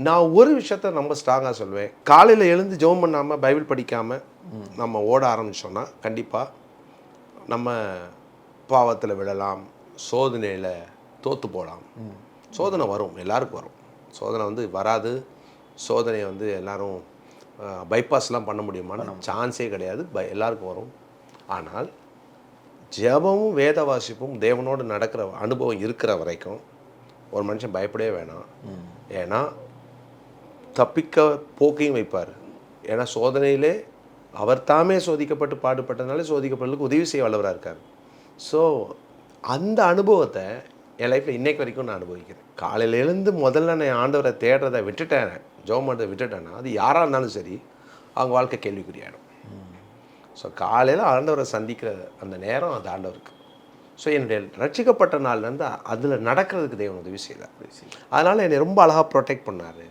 நான் ஒரு விஷயத்த ரொம்ப ஸ்ட்ராங்காக சொல்வேன். காலையில் எழுந்து ஜெபம் பண்ணாமல் பைபிள் படிக்காமல் நம்ம ஓட ஆரம்பித்தோன்னா கண்டிப்பாக நம்ம பாவத்தில் விழலாம், சோதனையில் தோற்று போகலாம். சோதனை வரும், எல்லாருக்கும் வரும். சோதனை வந்து வராது. சோதனையை வந்து எல்லோரும் பைபாஸ்லாம் பண்ண முடியுமான்னு சான்ஸே கிடையாது. எல்லாருக்கும் வரும். ஆனால் ஜெபமும் வேத வாசிப்பும் தேவனோடு நடக்கிற அனுபவம் இருக்கிற வரைக்கும் ஒரு மனுஷன் பயப்படவே வேணாம். ஏன்னா தப்பிக்க போக்கையும் வைப்பார். ஏன்னா சோதனையிலே அவர் தாமே சோதிக்கப்பட்டு பாடுபட்டதுனால சோதிக்கப்பட்டதுக்கு உதவி செய்ய வல்லவராக இருக்கார். ஸோ அந்த அனுபவத்தை என் லைஃப்பில் இன்றைக்கு வரைக்கும் நான் அனுபவிக்கிறேன். காலையில் எழுந்து முதல்ல நான் ஆண்டவரை தேடுறதை விட்டுட்டேன், ஜெபம் பண்ணுறதை விட்டுட்டேன்னா அது யாராக இருந்தாலும் சரி அவங்க வாழ்க்கை கேள்விக்குறியாயிடும். ஸோ காலையில் ஆண்டவரை சந்திக்கிற அந்த நேரம் அது ஆண்டவருக்கு. ஸோ என்னுடைய ரட்சிக்கப்பட்ட நாள்லேருந்து அதில் நடக்கிறதுக்கு தேவன் உதவி செய்தார். அதனால் என்னை ரொம்ப அழகாக ப்ரொடெக்ட் பண்ணார்.